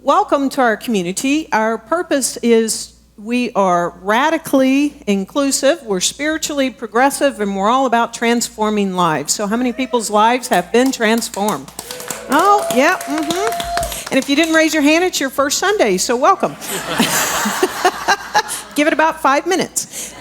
welcome to our community. Our purpose is we are radically inclusive, we're spiritually progressive, and we're all about transforming lives. So how many people's lives have been transformed? Oh, yeah, And if you didn't raise your hand, it's your first Sunday, so welcome. Give it about 5 minutes.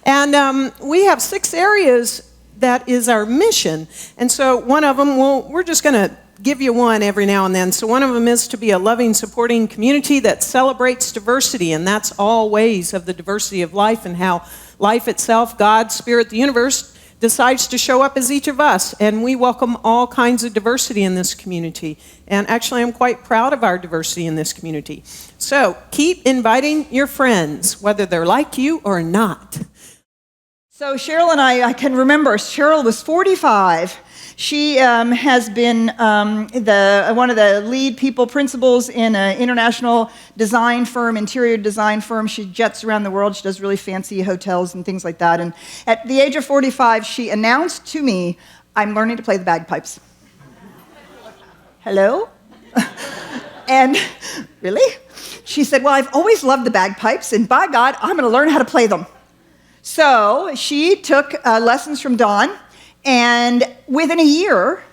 And we have 6 areas that is our mission. And so one of them, we're just going to give you one every now and then. So one of them is to be a loving, supporting community that celebrates diversity, and that's all ways of the diversity of life and how life itself, God, Spirit, the universe, decides to show up as each of us. And we welcome all kinds of diversity in this community. And actually, I'm quite proud of our diversity in this community. So keep inviting your friends, whether they're like you or not. So Cheryl and I can remember, Cheryl was 45. She has been one of the lead principals in an international design firm, interior design firm. She jets around the world. She does really fancy hotels and things like that. And at the age of 45, she announced to me, I'm learning to play the bagpipes. Hello? And really? She said, well, I've always loved the bagpipes, and by God, I'm going to learn how to play them. So she took lessons from Dawn. And within a year,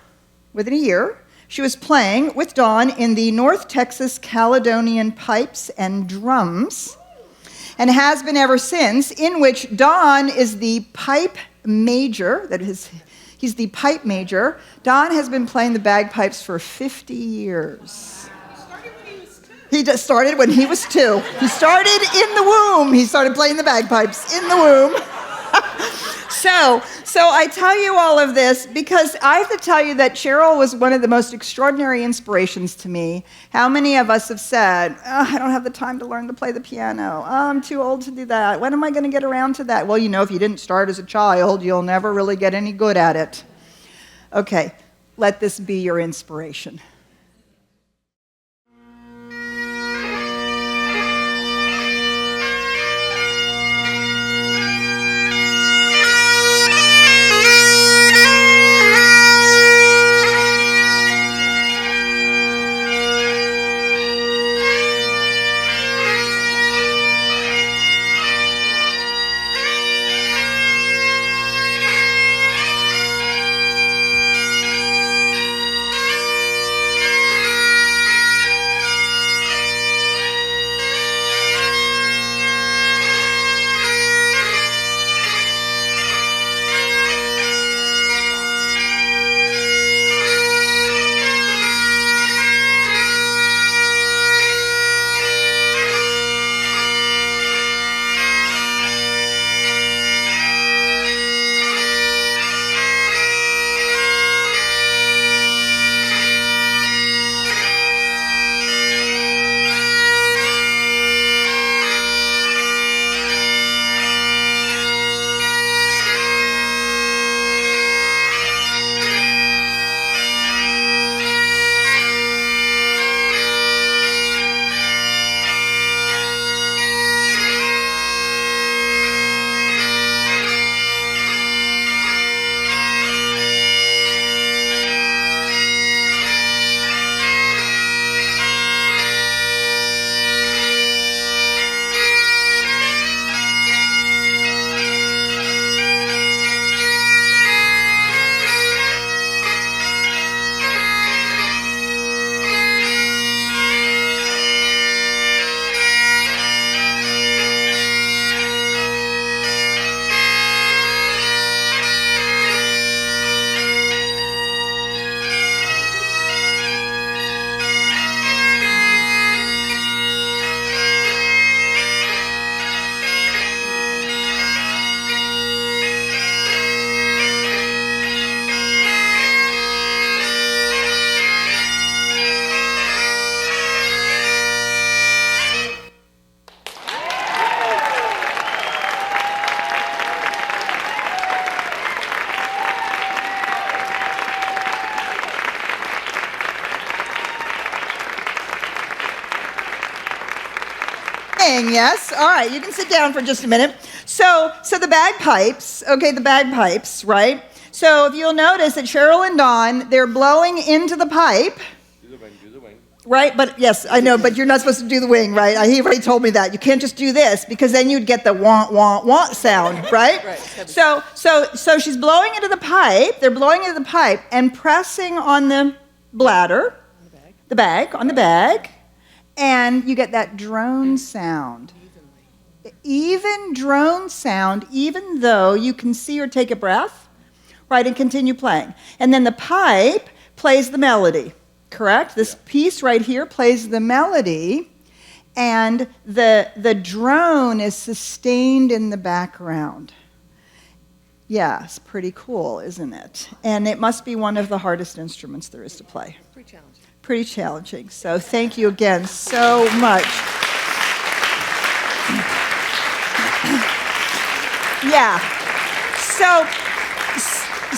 she was playing with Dawn in the North Texas Caledonian Pipes and Drums, and has been ever since, in which Dawn is the pipe major, he's the pipe major. Dawn has been playing the bagpipes for 50 years. He just started when he was 2. He started in the womb. He started playing the bagpipes in the womb. So I tell you all of this because I have to tell you that Cheryl was one of the most extraordinary inspirations to me. How many of us have said, I don't have the time to learn to play the piano. I'm too old to do that. When am I going to get around to that? Well, if you didn't start as a child, you'll never really get any good at it. Okay, let this be your inspiration. Yes. All right, you can sit down for just a minute. So the bagpipes, right? So if you'll notice that Cheryl and Dawn, they're blowing into the pipe. Right? But yes, I know, but you're not supposed to do the wing, right? He already told me that. You can't just do this because then you'd get the want, want, want sound, right? Right. So she's blowing into the pipe. They're blowing into the pipe and pressing on the bladder, the bag, on the bag, and you get that drone sound. Even drone sound, even though you can see or take a breath, right, and continue playing. And then the pipe plays the melody. Correct? This piece right here plays the melody, and the drone is sustained in the background. Yeah, it's pretty cool, isn't it? And it must be one of the hardest instruments there is to play. Pretty challenging. Pretty challenging. So thank you again so much. Yeah.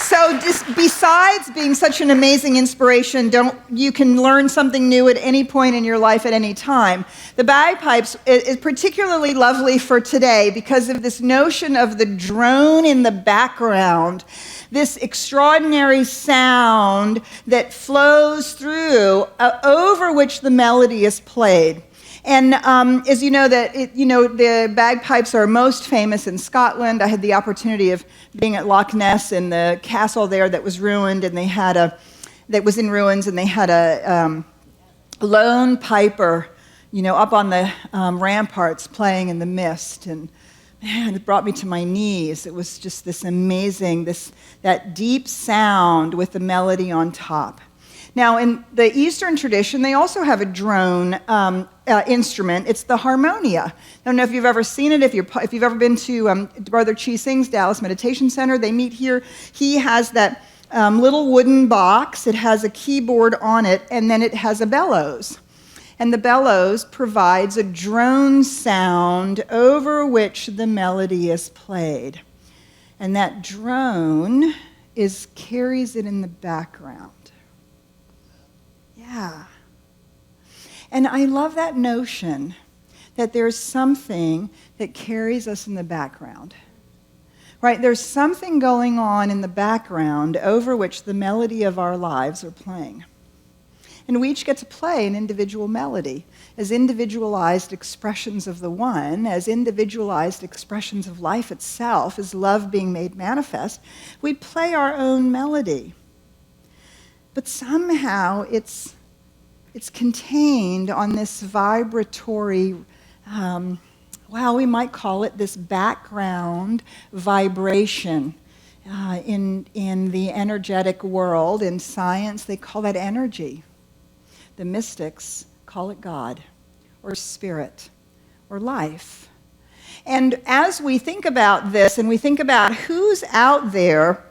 So just besides being such an amazing inspiration, you can learn something new at any point in your life at any time. The bagpipes is particularly lovely for today because of this notion of the drone in the background, this extraordinary sound that flows through over which the melody is played. And as you know, the bagpipes are most famous in Scotland. I had the opportunity of being at Loch Ness in the castle there that was ruined, and that was in ruins, and they had a lone piper, up on the ramparts playing in the mist, and man, it brought me to my knees. It was just this amazing, that deep sound with the melody on top. Now, in the Eastern tradition, they also have a drone instrument. It's the harmonia. I don't know if you've ever seen it. If you've ever been to Brother Chi Sing's Dallas Meditation Center, they meet here. He has that little wooden box. It has a keyboard on it, and then it has a bellows. And the bellows provides a drone sound over which the melody is played. And that drone carries it in the background. Yeah. And I love that notion that there's something that carries us in the background. Right? There's something going on in the background over which the melody of our lives are playing. And we each get to play an individual melody as individualized expressions of the one, as individualized expressions of life itself, as love being made manifest. We play our own melody. But somehow it's contained on this vibratory, we might call it this background vibration in the energetic world. In science, they call that energy. The mystics call it God, or spirit, or life. And as we think about this, and we think about who's out there,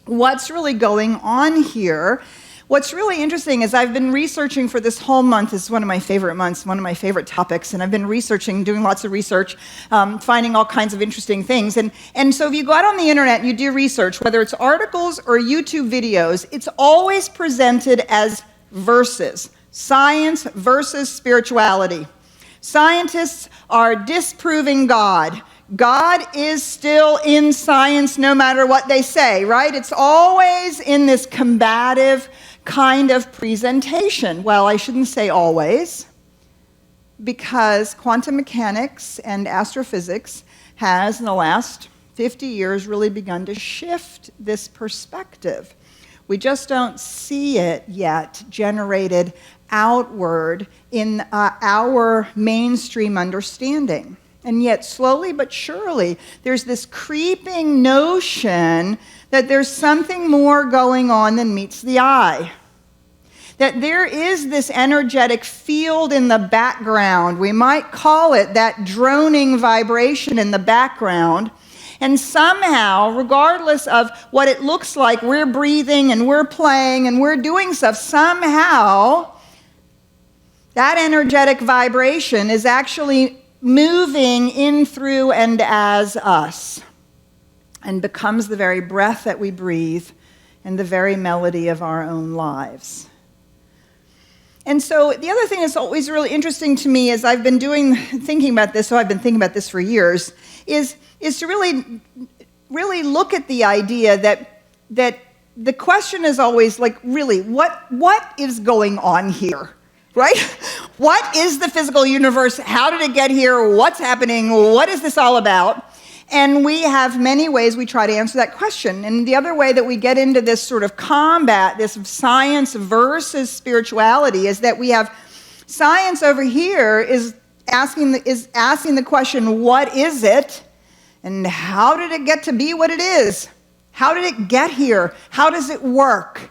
what's really going on here, what's really interesting is I've been researching for this whole month. It's one of my favorite months, one of my favorite topics, and I've been researching, doing lots of research, finding all kinds of interesting things. And so if you go out on the internet and you do research, whether it's articles or YouTube videos, it's always presented as verses. Science versus spirituality. Scientists are disproving God. God is still in science no matter what they say, right? It's always in this combative kind of presentation. Well, I shouldn't say always, because quantum mechanics and astrophysics has, in the last 50 years, really begun to shift this perspective. We just don't see it yet generated outward in our mainstream understanding. And yet, slowly but surely, there's this creeping notion that there's something more going on than meets the eye. That there is this energetic field in the background. We might call it that droning vibration in the background. And somehow, regardless of what it looks like, we're breathing and we're playing and we're doing stuff. Somehow, that energetic vibration is actually moving in, through, and as us, and becomes the very breath that we breathe and the very melody of our own lives. And so the other thing that's always really interesting to me as I've been thinking about this, so I've been thinking about this for years, is to really look at the idea that the question is always like, really, what is going on here? right? What is the physical universe? How did it get here? What's happening? What is this all about? And we have many ways we try to answer that question. And the other way that we get into this sort of combat, this science versus spirituality, is that we have science over here is asking the question, what is it? And how did it get to be what it is? How did it get here? How does it work?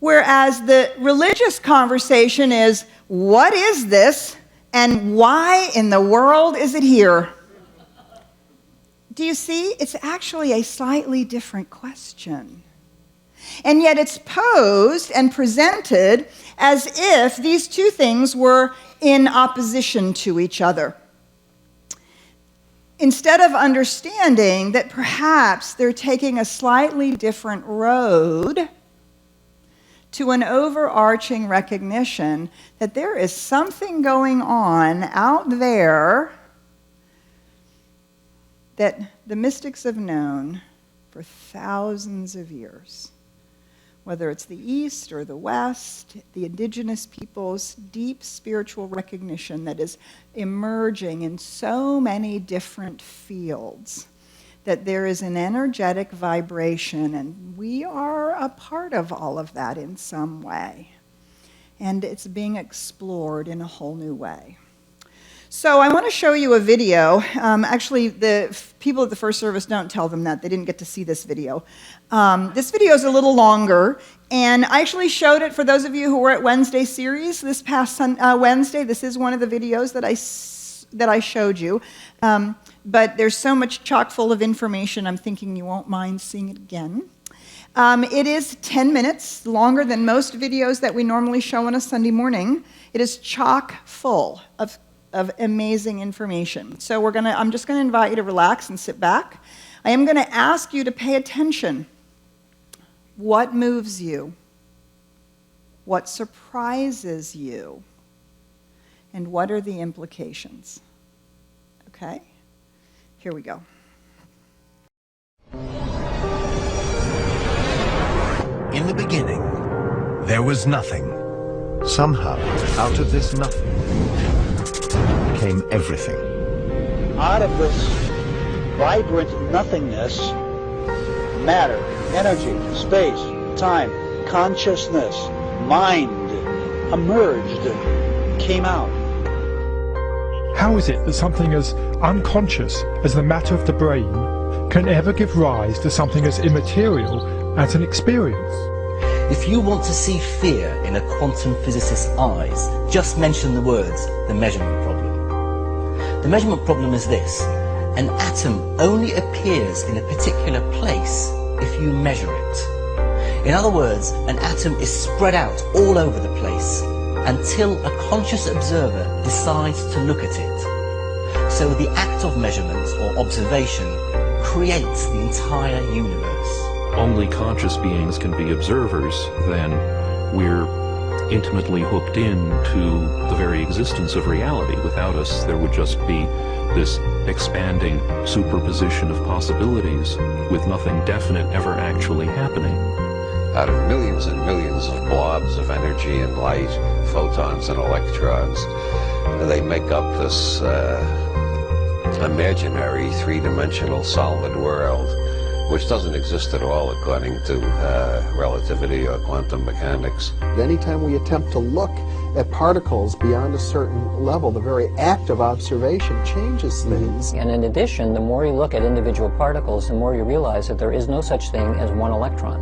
Whereas the religious conversation is, what is this? And why in the world is it here? Do you see? It's actually a slightly different question. And yet it's posed and presented as if these two things were in opposition to each other. Instead of understanding that perhaps they're taking a slightly different road to an overarching recognition that there is something going on out there that the mystics have known for thousands of years. Whether it's the East or the West, the indigenous people's deep spiritual recognition that is emerging in so many different fields, that there is an energetic vibration, and we are a part of all of that in some way. And it's being explored in a whole new way. So I want to show you a video. Actually, the people at the first service, don't tell them that. They didn't get to see this video. This video is a little longer, and I actually showed it for those of you who were at Wednesday series this past Wednesday. This is one of the videos that I showed you. But there's so much chock full of information, I'm thinking you won't mind seeing it again. It is 10 minutes, longer than most videos that we normally show on a Sunday morning. It is chock full of amazing information. So I'm just going to invite you to relax and sit back. I am going to ask you to pay attention. What moves you? What surprises you? And what are the implications? Okay? Here we go. In the beginning, there was nothing. Somehow, out of this nothing came everything. Out of this vibrant nothingness, matter, energy, space, time, consciousness, mind emerged, came out. How is it that something as unconscious as the matter of the brain can ever give rise to something as immaterial as an experience? If you want to see fear in a quantum physicist's eyes, just mention the words, the measurement problem. The measurement problem is this: an atom only appears in a particular place if you measure it. In other words, an atom is spread out all over the place until a conscious observer decides to look at it. So the act of measurement or observation creates the entire universe. Only conscious beings can be observers, then we're intimately hooked into the very existence of reality. Without us, there would just be this expanding superposition of possibilities with nothing definite ever actually happening. Out of millions and millions of blobs of energy and light, photons and electrons, they make up this imaginary three-dimensional solid world, which doesn't exist at all according to relativity or quantum mechanics. Anytime we attempt to look at particles beyond a certain level, the very act of observation changes things. And in addition, the more you look at individual particles, the more you realize that there is no such thing as one electron.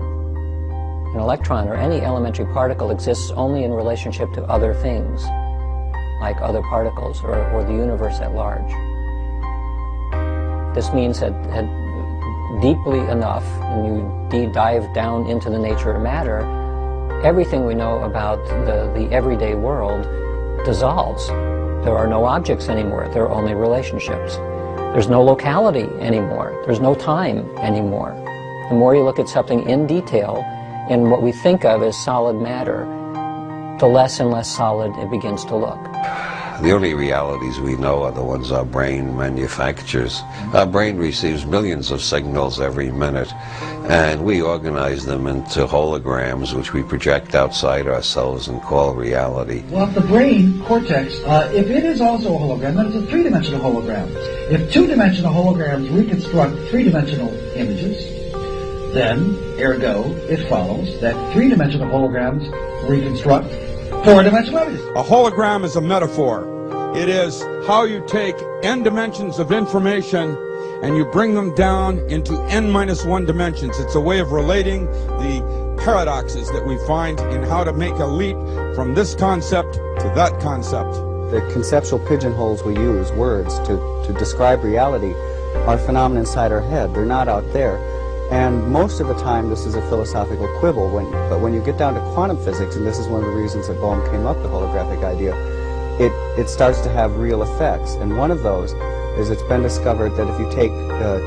An electron, or any elementary particle, exists only in relationship to other things, like other particles or the universe at large. This means that deeply enough, and you dive down into the nature of matter, everything we know about the everyday world dissolves. There are no objects anymore. There are only relationships. There's no locality anymore. There's no time anymore. The more you look at something in detail, in what we think of as solid matter, the less and less solid it begins to look. The only realities we know are the ones our brain manufactures. Our brain receives millions of signals every minute, and we organize them into holograms which we project outside ourselves and call reality. Well, if the brain cortex, if it is also a hologram, then it's a three-dimensional hologram. If two-dimensional holograms reconstruct three-dimensional images, then, ergo, it follows that three-dimensional holograms reconstruct four-dimensional images. A hologram is a metaphor. It is how you take n dimensions of information and you bring them down into n-1 dimensions. It's a way of relating the paradoxes that we find in how to make a leap from this concept to that concept. The conceptual pigeonholes we use, words, to describe reality, are phenomena inside our head. They're not out there. And most of the time this is a philosophical quibble, but when you get down to quantum physics, and this is one of the reasons that Bohm came up with the holographic idea, it starts to have real effects. And one of those is it's been discovered that if you take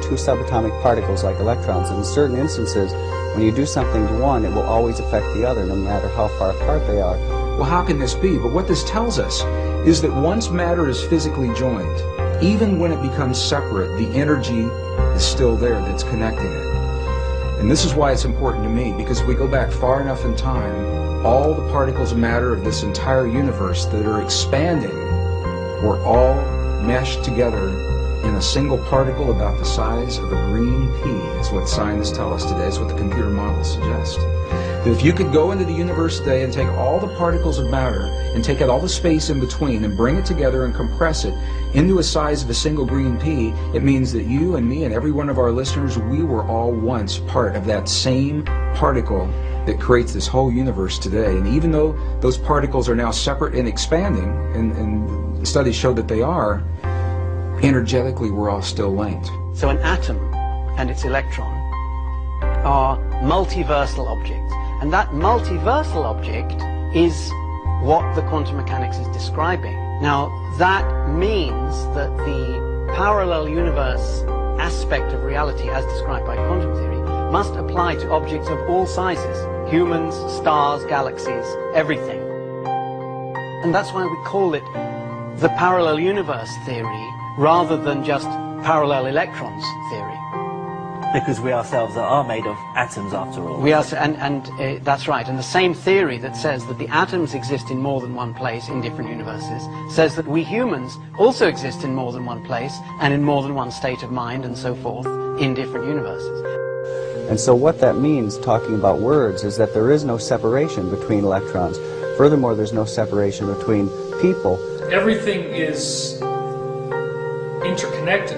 two subatomic particles like electrons, in certain instances, when you do something to one, it will always affect the other, no matter how far apart they are. Well, how can this be? But what this tells us is that once matter is physically joined, even when it becomes separate, the energy is still there that's connecting it. And this is why it's important to me, because if we go back far enough in time, all the particles of matter of this entire universe that are expanding were all meshed together in a single particle about the size of a green pea, is what scientists tell us today, is what the computer models suggest. That if you could go into the universe today and take all the particles of matter and take out all the space in between and bring it together and compress it into a size of a single green pea, it means that you and me and every one of our listeners, we were all once part of that same particle that creates this whole universe today. And even though those particles are now separate and expanding, and studies show that they are, energetically we're all still linked. So an atom and its electron are multiversal objects. And that multiversal object is what the quantum mechanics is describing. Now, that means that the parallel universe aspect of reality as described by quantum theory must apply to objects of all sizes. Humans, stars, galaxies, everything. And that's why we call it the parallel universe theory rather than just parallel electrons theory. Because we ourselves are made of atoms after all. We are, and that's right. And the same theory that says that the atoms exist in more than one place in different universes says that we humans also exist in more than one place and in more than one state of mind and so forth in different universes. And so what that means, talking about words, is that there is no separation between electrons. Furthermore, there's no separation between people. Everything is interconnected,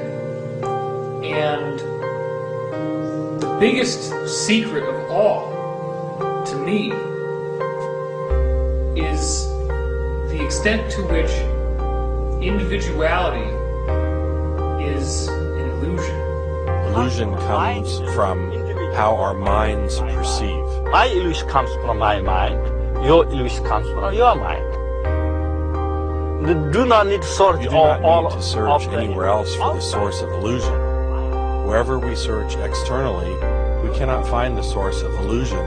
and the biggest secret of all, to me, is the extent to which individuality is an illusion. Illusion comes from how our minds perceive. My illusion comes from my mind. Your illusion comes from your mind. You do not need to search anywhere else for the source of illusion. Wherever we search externally, we cannot find the source of illusion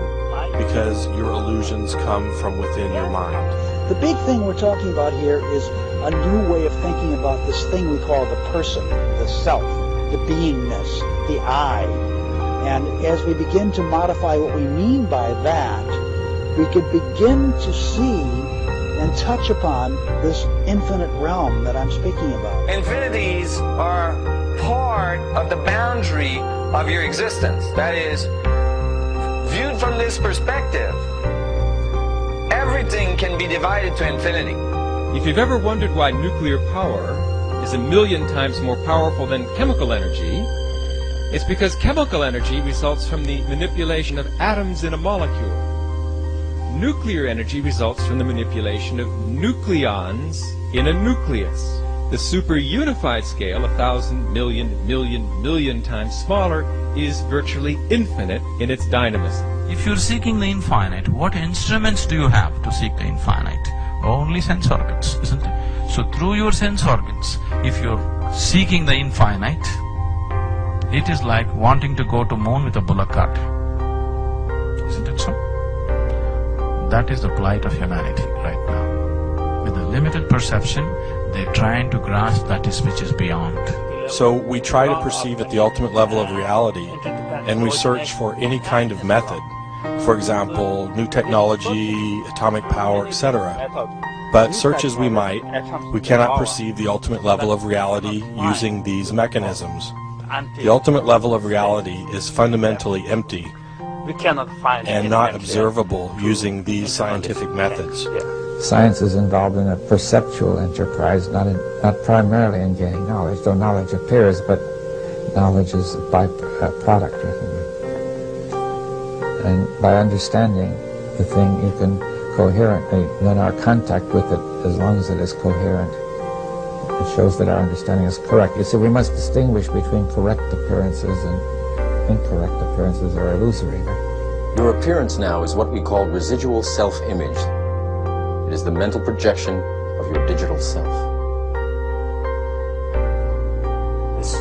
because your illusions come from within your mind. The big thing we're talking about here is a new way of thinking about this thing we call the person, the self, the beingness, the I. And as we begin to modify what we mean by that, we could begin to see and touch upon this infinite realm that I'm speaking about. Infinities are part of the boundary of your existence. That is, viewed from this perspective, everything can be divided to infinity. If you've ever wondered why nuclear power is 1,000,000 times more powerful than chemical energy, it's because chemical energy results from the manipulation of atoms in a molecule. Nuclear energy results from the manipulation of nucleons in a nucleus. The super-unified scale, 1,000 million times smaller, is virtually infinite in its dynamism. If you're seeking the infinite, what instruments do you have to seek the infinite? Only sense organs, isn't it? So through your sense organs, if you're seeking the infinite, it is like wanting to go to moon with a bullock cart. Isn't it so? That is the plight of humanity right now. With the limited perception, they're trying to grasp that which is beyond. So we try to perceive at the ultimate level of reality, and we search for any kind of method. For example, new technology, atomic power, etc. But search as we might, we cannot perceive the ultimate level of reality using these mechanisms. The ultimate level of reality is fundamentally empty We cannot find and not observable using these scientific methods. Science is involved in a perceptual enterprise, not primarily in gaining knowledge, though knowledge appears, but knowledge is a byproduct. And by understanding the thing, you can coherently, then our contact with it, as long as it is coherent, it shows that our understanding is correct. You see, we must distinguish between correct appearances and incorrect appearances, or illusory. Your appearance now is what we call residual self-image. It is the mental projection of your digital self. This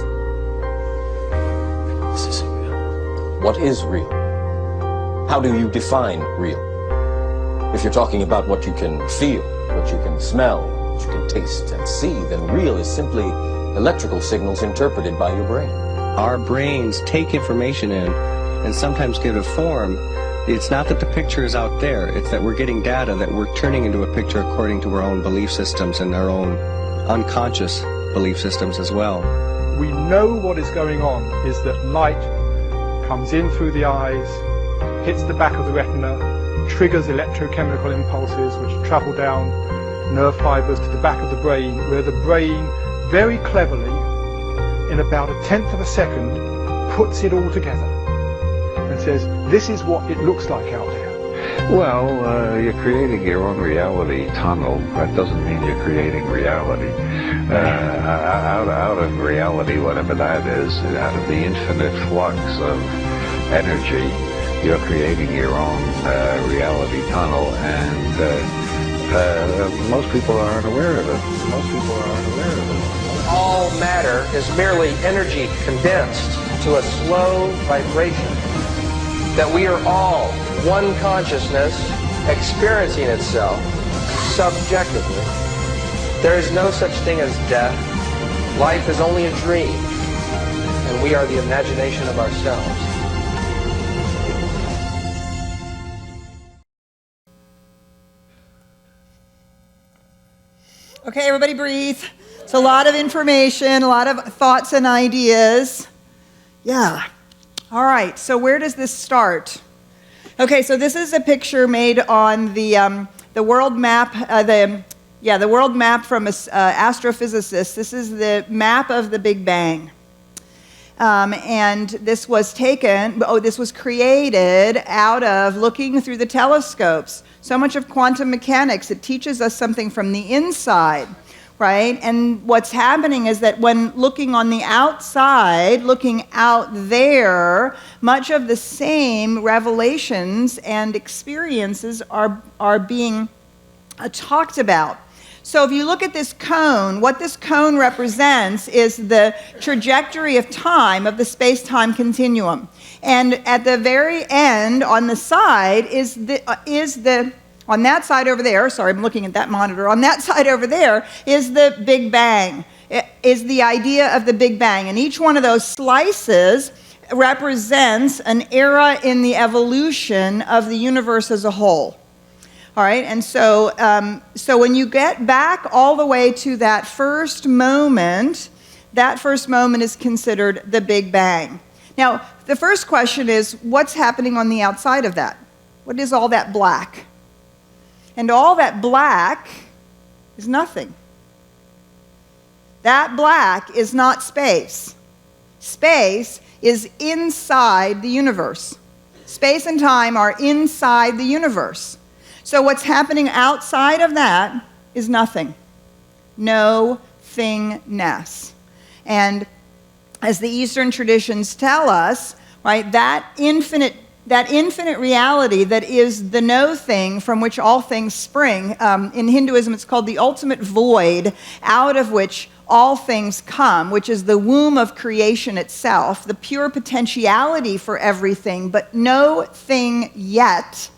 isn't real. What is real? How do you define real? If you're talking about what you can feel, what you can smell, what you can taste and see, then real is simply electrical signals interpreted by your brain. Our brains take information in and sometimes give it form. It's not that the picture is out there, it's that we're getting data that we're turning into a picture according to our own belief systems and our own unconscious belief systems as well. We know what is going on is that light comes in through the eyes, hits the back of the retina, triggers electrochemical impulses which travel down nerve fibers to the back of the brain, where the brain very cleverly, in about 1/10 of a second, puts it all together and says, this is what it looks like out there. Well, you're creating your own reality tunnel. That doesn't mean you're creating reality. Out of reality, whatever that is, out of the infinite flux of energy, you're creating your own reality tunnel, and most people aren't aware of it. Most people aren't aware of it. All matter is merely energy condensed to a slow vibration. That we are all one consciousness experiencing itself subjectively. There is no such thing as death. Life is only a dream, and we are the imagination of ourselves. Okay, everybody breathe. It's a lot of information, a lot of thoughts and ideas. Yeah. All right, so where does this start? Okay, so this is a picture made on the world map, the world map from an astrophysicist. This is the map of the Big Bang. And this was created out of looking through the telescopes. So much of quantum mechanics, it teaches us something from the inside, right? And what's happening is that when looking on the outside, looking out there, much of the same revelations and experiences are being talked about. So if you look at this cone, what this cone represents is the trajectory of time of the space-time continuum. And at the very end, on the side, on that side over there, sorry, I'm looking at that monitor, on that side over there is the Big Bang, is the idea of the Big Bang. And each one of those slices represents an era in the evolution of the universe as a whole. All right, and so when you get back all the way to that first moment is considered the Big Bang. Now, the first question is, what's happening on the outside of that? What is all that black? And all that black is nothing. That black is not space. Space is inside the universe. Space and time are inside the universe. So what's happening outside of that is nothing. No thingness. And as the Eastern traditions tell us, right, that infinite reality that is the no thing from which all things spring, in Hinduism it's called the ultimate void, out of which all things come, which is the womb of creation itself, the pure potentiality for everything, but no thing yet.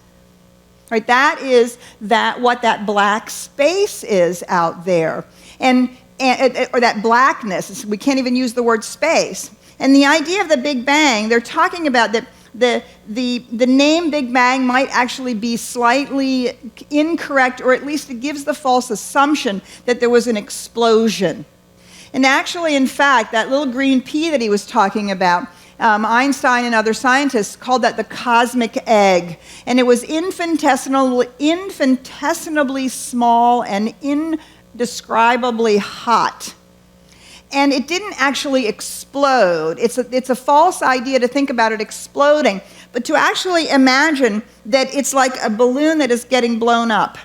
right? That is what that black space is out there, or that blackness. We can't even use the word space. And the idea of the Big Bang, they're talking about that the name Big Bang might actually be slightly incorrect, or at least it gives the false assumption that there was an explosion. And actually, in fact, that little green pea that he was talking about, Einstein and other scientists called that the cosmic egg. And it was infinitesimally small and indescribably hot. And it didn't actually explode. It's a false idea to think about it exploding, but to actually imagine that it's like a balloon that is getting blown up.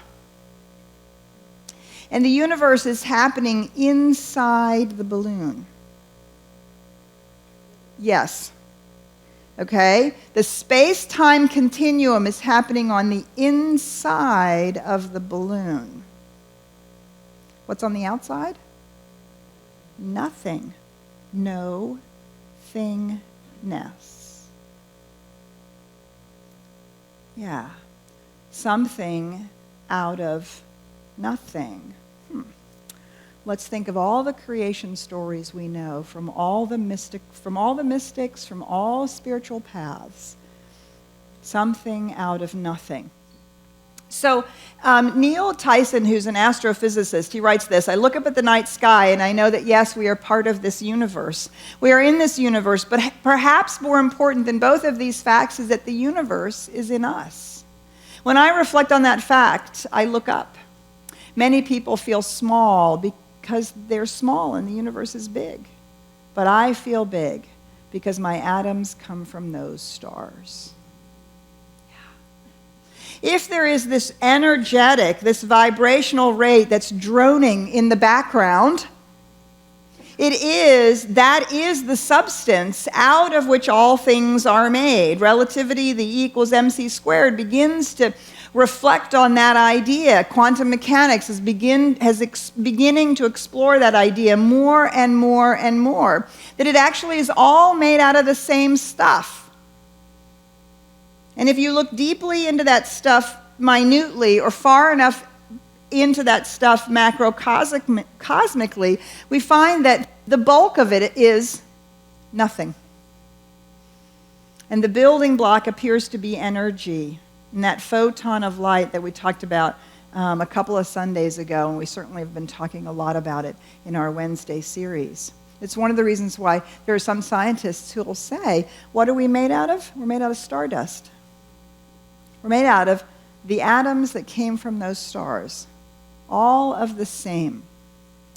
And the universe is happening inside the balloon. Yes. Okay? The space-time continuum is happening on the inside of the balloon. What's on the outside? Nothing. No thingness. Yeah. Something out of nothing. Let's think of all the creation stories we know from all the mystics, from all spiritual paths. Something out of nothing. So Neil Tyson, who's an astrophysicist, he writes this: I look up at the night sky and I know that, yes, we are part of this universe. We are in this universe, but perhaps more important than both of these facts is that the universe is in us. When I reflect on that fact, I look up. Many people feel small because they're small and the universe is big. But I feel big because my atoms come from those stars. If there is this energetic, this vibrational rate that's droning in the background, that is the substance out of which all things are made. Relativity, the E equals mc squared, begins to reflect on that idea. Quantum mechanics is beginning to explore that idea more and more and more, that it actually is all made out of the same stuff. And if you look deeply into that stuff minutely, or far enough into that stuff macrocosmically, we find that the bulk of it is nothing. And the building block appears to be energy, and that photon of light that we talked about a couple of Sundays ago, and we certainly have been talking a lot about it in our Wednesday series. It's one of the reasons why there are some scientists who will say, what are we made out of? We're made out of stardust. We're made out of the atoms that came from those stars, all of the same.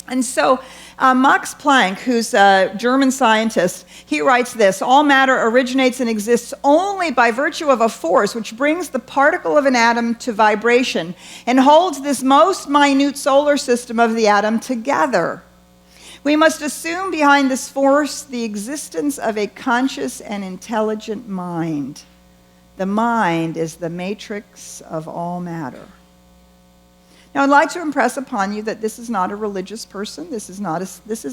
And so Max Planck, who's a German scientist, he writes this: all matter originates and exists only by virtue of a force which brings the particle of an atom to vibration and holds this most minute solar system of the atom together. We must assume behind this force the existence of a conscious and intelligent mind. The mind is the matrix of all matter. Now, I'd like to impress upon you that this is not a religious person. This is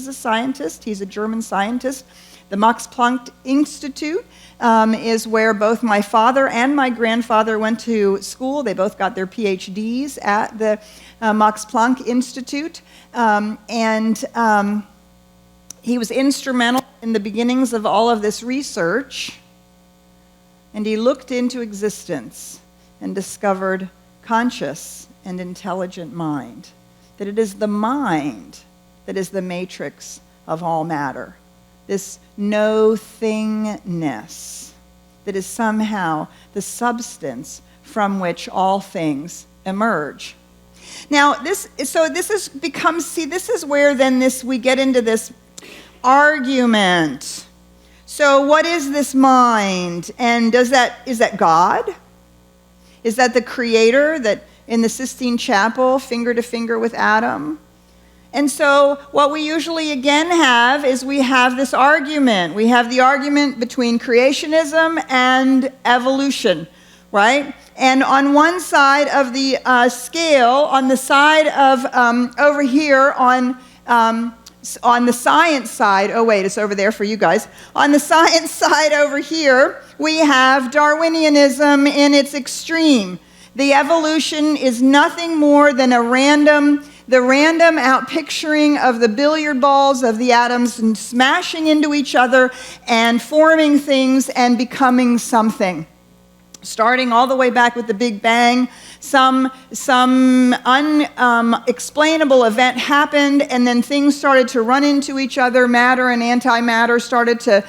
a scientist. He's a German scientist. The Max Planck Institute is where both my father and my grandfather went to school. They both got their PhDs at the Max Planck Institute. He was instrumental in the beginnings of all of this research. And he looked into existence and discovered conscious and intelligent mind. That it is the mind that is the matrix of all matter. This no-thingness that is somehow the substance from which all things emerge. Now, this is where then we get into this argument. So what is this mind? And is that God? Is that the creator that in the Sistine Chapel, finger to finger with Adam? And so what we usually again have is we have this argument. We have the argument between creationism and evolution, right? And on one side of the scale, on the side of over here on the science side, oh wait, it's over there for you guys. On the science side over here, we have Darwinianism in its extreme. The evolution is nothing more than the random outpicturing of the billiard balls of the atoms and smashing into each other and forming things and becoming something. Starting all the way back with the Big Bang, some unexplainable event happened, and then things started to run into each other. Matter and antimatter started to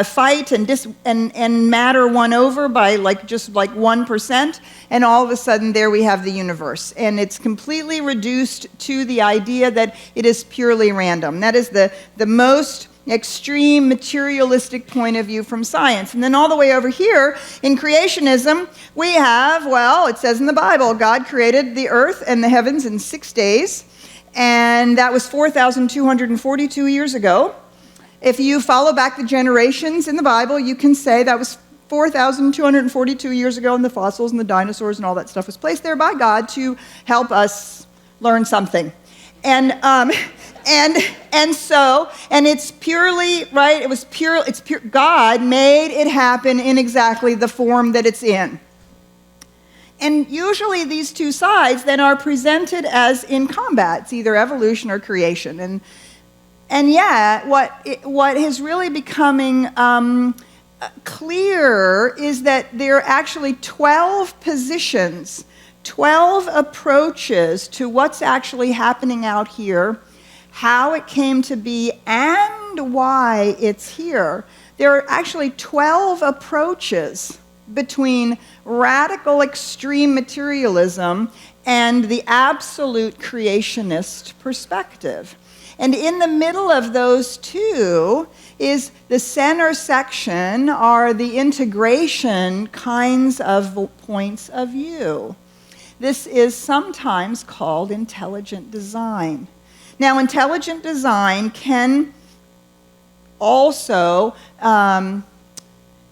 fight, and matter won over by just 1%, and all of a sudden there we have the universe. And it's completely reduced to the idea that it is purely random. That is the most extreme materialistic point of view from science. And then all the way over here in creationism, we have, it says in the Bible, God created the earth and the heavens in 6 days, and that was 4,242 years ago. If you follow back the generations in the Bible, you can say that was 4,242 years ago, and the fossils and the dinosaurs and all that stuff was placed there by God to help us learn something. And it's purely, right, it's pure, God made it happen in exactly the form that it's in. And usually these two sides then are presented as in combat. It's either evolution or creation. And yet, what is really becoming clear is that there are actually 12 positions, 12 approaches to what's actually happening out here, how it came to be, and why it's here. There are actually 12 approaches between radical extreme materialism and the absolute creationist perspective. And in the middle of those two is the center section, are the integration kinds of points of view. This is sometimes called intelligent design. Now, intelligent design can also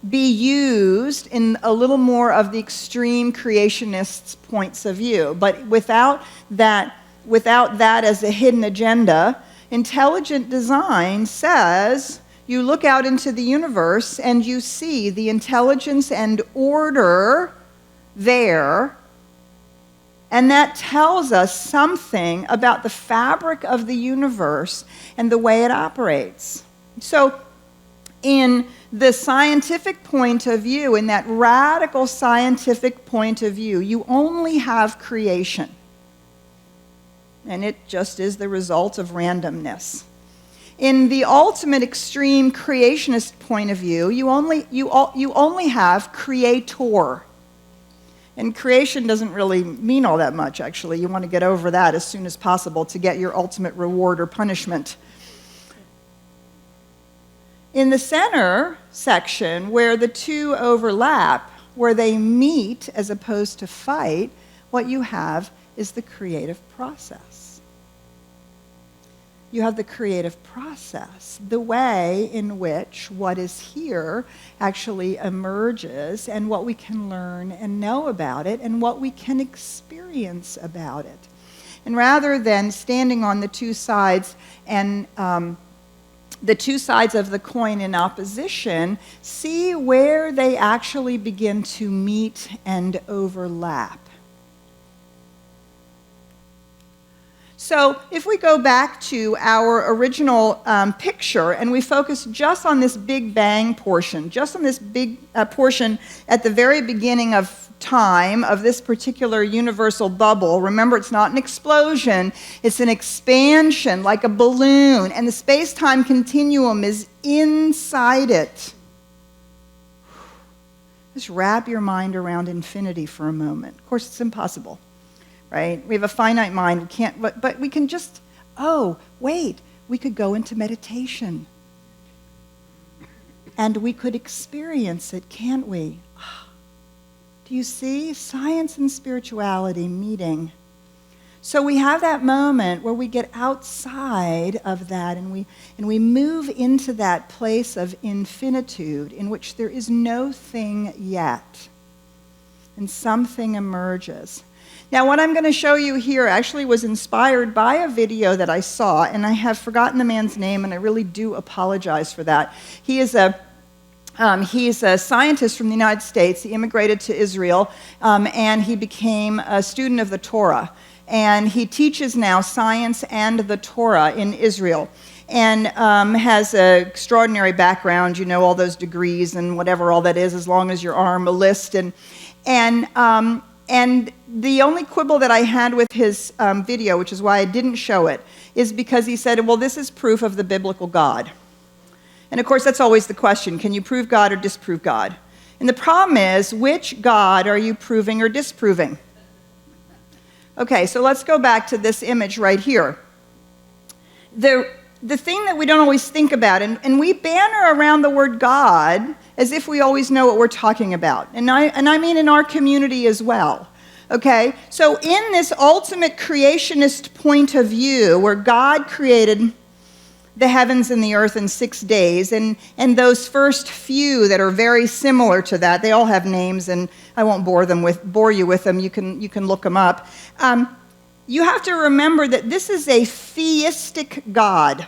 be used in a little more of the extreme creationists' points of view. But without that as a hidden agenda, intelligent design says you look out into the universe and you see the intelligence and order there, and that tells us something about the fabric of the universe and the way it operates. So in the scientific point of view, in that radical scientific point of view, you only have creation. And it just is the result of randomness. In the ultimate extreme creationist point of view, you only have creator. And creation doesn't really mean all that much, actually. You want to get over that as soon as possible to get your ultimate reward or punishment. In the center section, where the two overlap, where they meet as opposed to fight, what you have is the creative process. You have the creative process, the way in which what is here actually emerges, and what we can learn and know about it, and what we can experience about it. And rather than standing on the two sides and the two sides of the coin in opposition, see where they actually begin to meet and overlap. So if we go back to our original picture and we focus just on this Big Bang portion, just on this big portion at the very beginning of time of this particular universal bubble. Remember, it's not an explosion, it's an expansion like a balloon, and the space-time continuum is inside it. Just wrap your mind around infinity for a moment. Of course, it's impossible. Right? We have a finite mind. We can't, but we can just, we could go into meditation. And we could experience it, can't we? Do you see? Science and spirituality meeting. So we have that moment where we get outside of that and we move into that place of infinitude in which there is no thing yet. And something emerges. Now, what I'm going to show you here actually was inspired by a video that I saw, and I have forgotten the man's name, and I really do apologize for that. He is a He's a scientist from the United States. He immigrated to Israel, and he became a student of the Torah. And he teaches now science and the Torah in Israel, and has an extraordinary background. You know, all those degrees and whatever all that is, as long as your arm, a list. And the only quibble that I had with his video, which is why I didn't show it, is because he said, well, this is proof of the biblical God. And of course, that's always the question. Can you prove God or disprove God? And the problem is, which God are you proving or disproving? Okay, so let's go back to this image right here. The thing that we don't always think about, and we banner around the word God as if we always know what we're talking about. And I mean in our community as well. Okay, so in this ultimate creationist point of view, where God created the heavens and the earth in 6 days, and those first few that are very similar to that, they all have names, and I won't bore you with them. You can look them up. You have to remember that this is a theistic God.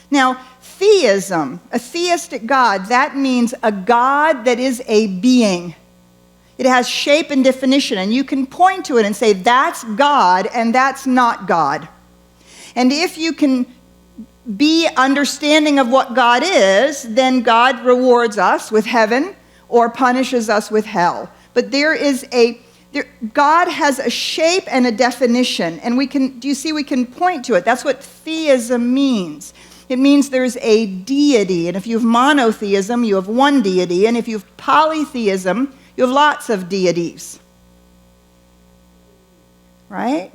Now, theism, a theistic God, that means a God that is a being. It has shape and definition, and you can point to it and say, that's God, and that's not God. And if you can be understanding of what God is, then God rewards us with heaven or punishes us with hell. But God has a shape and a definition, and we can point to it. That's what theism means. It means there's a deity, and if you have monotheism, you have one deity, and if you have polytheism, you have lots of deities. Right?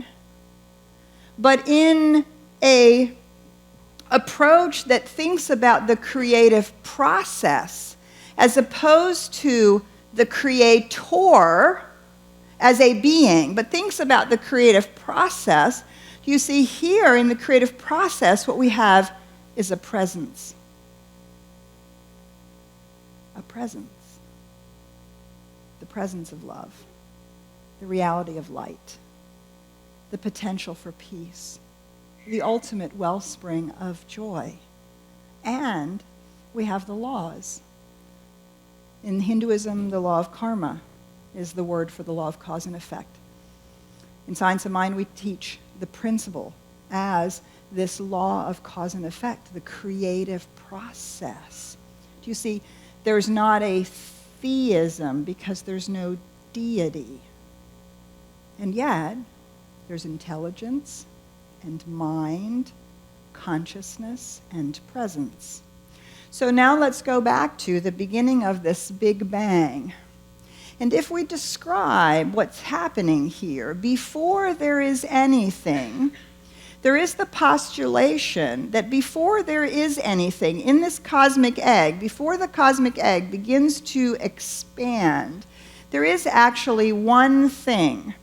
But in an approach that thinks about the creative process as opposed to the creator as a being, but thinks about the creative process, you see here in the creative process what we have is a presence. A presence. The presence of love. The reality of light. The potential for peace. The ultimate wellspring of joy. And we have the laws. In Hinduism, the law of karma is the word for the law of cause and effect. In Science of Mind, we teach the principle as this law of cause and effect, the creative process. Do you see, there's not a theism because there's no deity. And yet, there's intelligence and mind, consciousness, and presence. So now let's go back to the beginning of this Big Bang. And if we describe what's happening here, before there is anything, there is the postulation that before there is anything in this cosmic egg, before the cosmic egg begins to expand, there is actually one thing.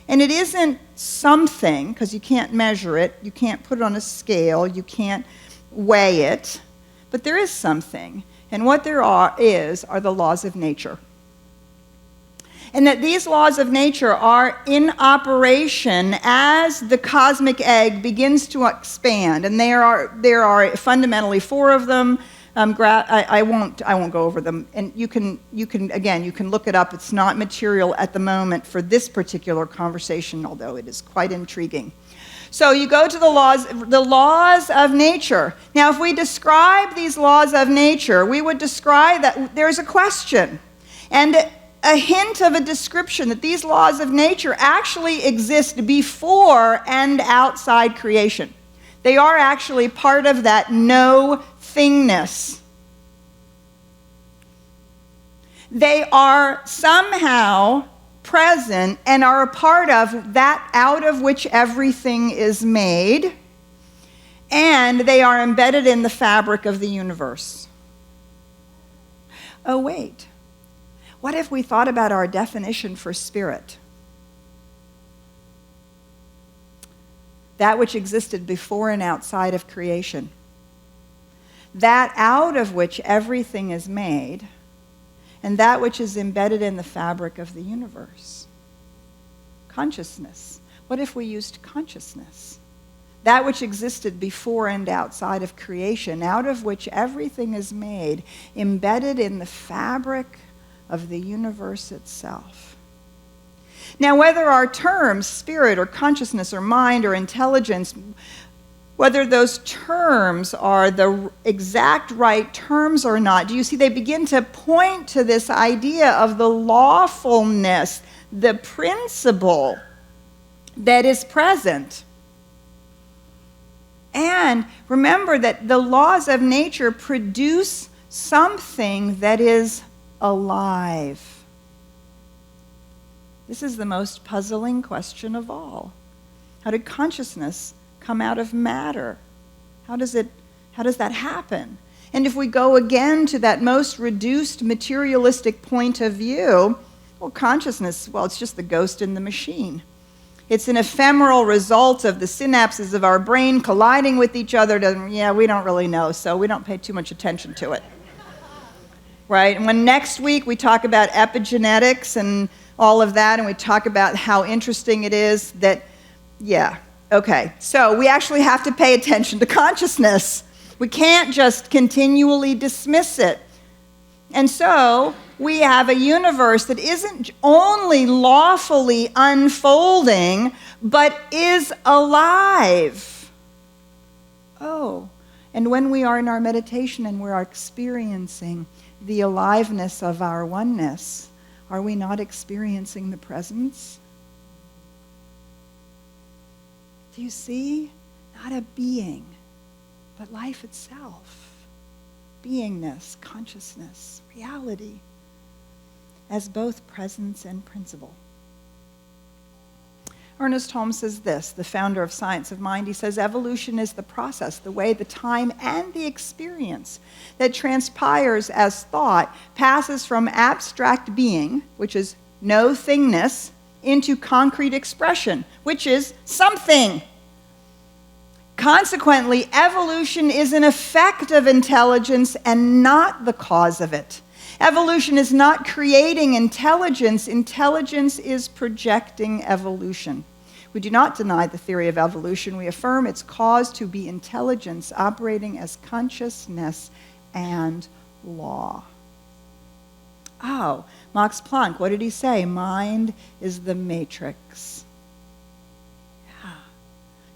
And it isn't something, because you can't measure it, you can't put it on a scale, you can't weigh it, but there is something. And what there are the laws of nature. And that these laws of nature are in operation as the cosmic egg begins to expand. And there are fundamentally 4 of them. I won't go over them. And you can look it up. It's not material at the moment for this particular conversation, although it is quite intriguing. So you go to the laws of nature. Now, if we describe these laws of nature, we would describe that there's a question. And a hint of a description that these laws of nature actually exist before and outside creation. They are actually part of that no-thingness. They are somehow present and are a part of that out of which everything is made, and they are embedded in the fabric of the universe. Oh, wait. What if we thought about our definition for spirit? That which existed before and outside of creation. That out of which everything is made, and that which is embedded in the fabric of the universe. Consciousness. What if we used consciousness? that which existed before and outside of creation, out of which everything is made, embedded in the fabric of the universe itself. Now, whether our terms, spirit or consciousness or mind or intelligence, whether those terms are the exact right terms or not, do you see they begin to point to this idea of the lawfulness, the principle that is present. And remember that the laws of nature produce something that is alive. This is the most puzzling question of all. How did consciousness come out of matter? How does that happen? And if we go again to that most reduced materialistic point of view, well, consciousness, well, it's just the ghost in the machine. It's an ephemeral result of the synapses of our brain colliding with each other. We don't really know, so we don't pay too much attention to it. Right? And when next week we talk about epigenetics and all of that, and we talk about how interesting it is that, okay. So we actually have to pay attention to consciousness. We can't just continually dismiss it. And so we have a universe that isn't only lawfully unfolding, but is alive. Oh, and when we are in our meditation and we're experiencing the aliveness of our oneness, are we not experiencing the presence? Do you see? Not a being, but life itself. Beingness, consciousness, reality, as both presence and principle. Ernest Holmes says this, the founder of Science of Mind. He says, evolution is the process, the way, the time, and the experience that transpires as thought passes from abstract being, which is no thingness, into concrete expression, which is something. Consequently, evolution is an effect of intelligence and not the cause of it. Evolution is not creating intelligence. Intelligence is projecting evolution. We do not deny the theory of evolution. We affirm its cause to be intelligence operating as consciousness and law. Oh, Max Planck, what did he say? Mind is the matrix. Yeah.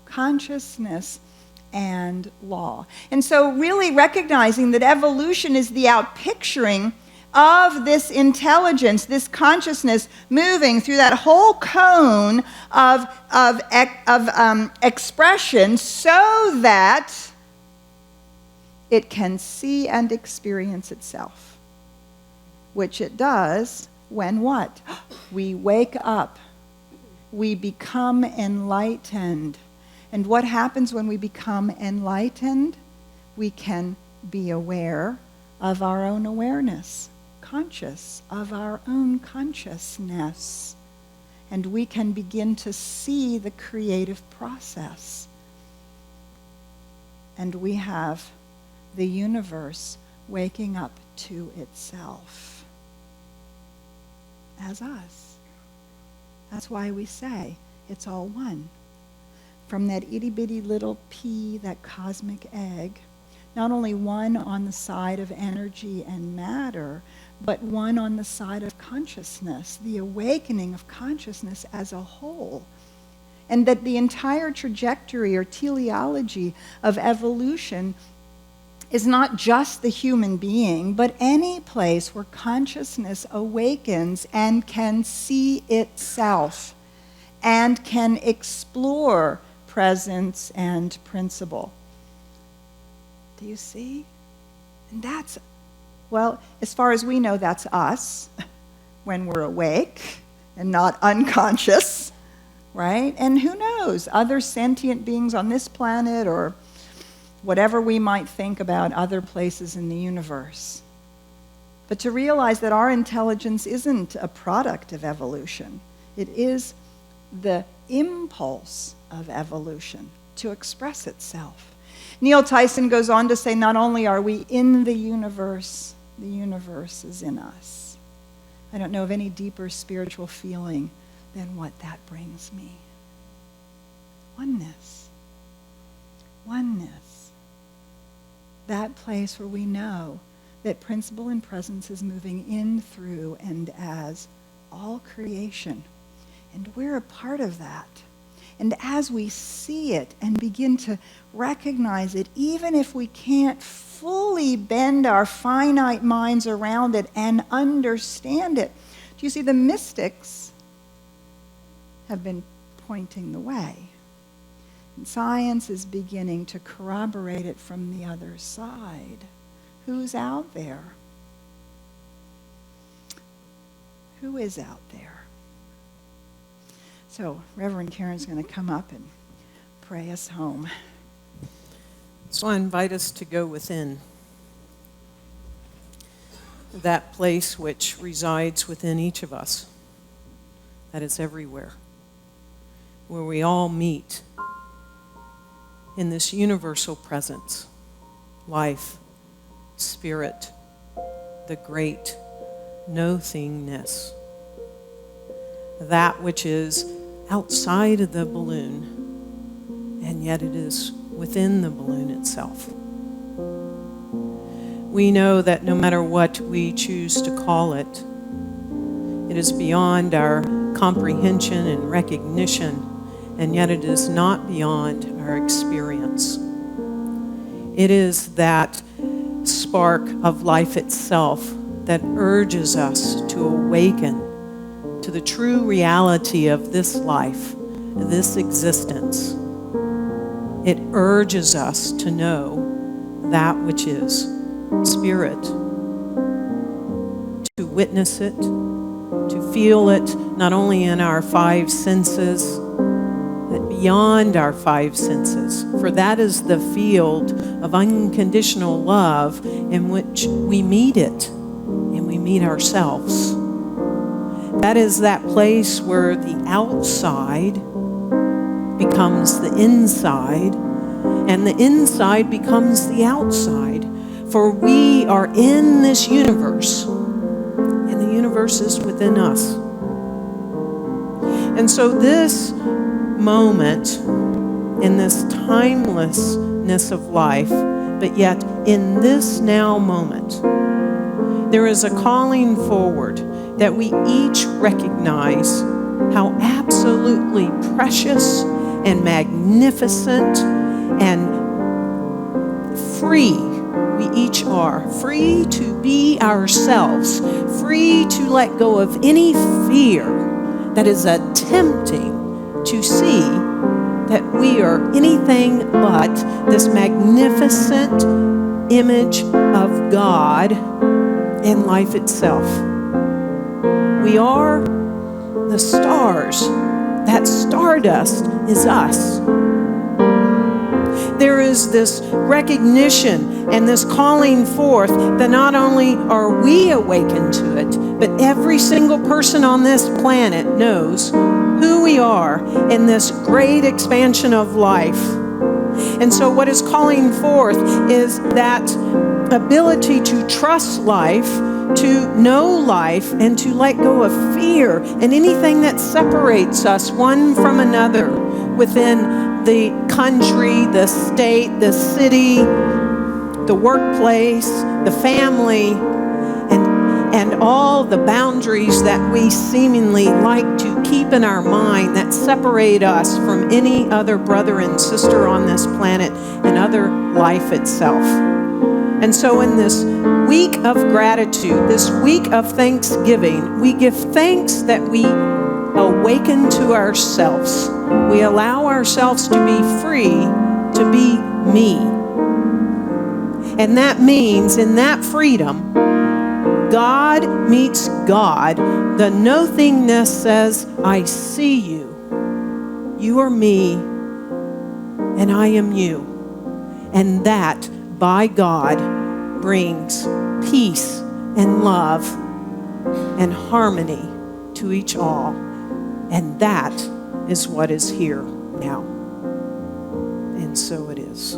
Consciousness and law. And so really recognizing that evolution is the outpicturing of this intelligence, this consciousness moving through that whole cone of expression so that it can see and experience itself, which it does when what? We wake up. We become enlightened. And what happens when we become enlightened? We can be aware of our own awareness, conscious of our own consciousness. And we can begin to see the creative process. And we have the universe waking up to itself as us. That's why we say it's all one. From that itty-bitty little pea, that cosmic egg, not only one on the side of energy and matter, but one on the side of consciousness, the awakening of consciousness as a whole. And that the entire trajectory or teleology of evolution is not just the human being, but any place where consciousness awakens and can see itself and can explore presence and principle. Do you see? And that's, well, as far as we know, that's us when we're awake and not unconscious, right? And who knows, other sentient beings on this planet or whatever we might think about other places in the universe. But to realize that our intelligence isn't a product of evolution. It is the impulse of evolution to express itself. Neil Tyson goes on to say, not only are we in the universe is in us. I don't know of any deeper spiritual feeling than what that brings me. Oneness. that place where we know that principle and presence is moving in, through, and as all creation. And we're a part of that. And as we see it and begin to recognize it, even if we can't fully bend our finite minds around it and understand it, do you see, the mystics have been pointing the way. And science is beginning to corroborate it from the other side. Who's out there? Who is out there? So Reverend Karen's going to come up and pray us home. So I invite us to go within that place which resides within each of us, that is everywhere, where we all meet in this universal presence, life, spirit, the great no-thingness, that which is outside of the balloon, and yet it is within the balloon itself. We know that no matter what we choose to call it, it is beyond our comprehension and recognition, and yet it is not beyond our experience. It is that spark of life itself that urges us to awaken to the true reality of this life, this existence. It urges us to know that which is spirit, to witness it, to feel it, not only in our five senses, but beyond our five senses. For that is the field of unconditional love in which we meet it, and we meet ourselves. That is that place where the outside becomes the inside, and the inside becomes the outside. For we are in this universe, and the universe is within us. And so this moment, in this timelessness of life, but yet in this now moment, there is a calling forward that we each recognize how absolutely precious and magnificent and free we each are. Free to be ourselves. Free to let go of any fear that is attempting to see that we are anything but this magnificent image of God and life itself. We are the stars. That stardust is us. There is this recognition and this calling forth that not only are we awakened to it, but every single person on this planet knows who we are in this great expansion of life. And so what is calling forth is that ability to trust life, to know life, and to let go of fear and anything that separates us one from another within the country, the state, the city, the workplace, the family, and all the boundaries that we seemingly like to keep in our mind that separate us from any other brother and sister on this planet and other life itself. And so in this week of gratitude, this week of Thanksgiving, we give thanks that we awaken to ourselves. We allow ourselves to be free to be me. And that means in that freedom, God meets God. The no-thingness says, I see you. You are me, and I am you. And that, by God, brings peace and love and harmony to each all. And that is what is here now. And so it is.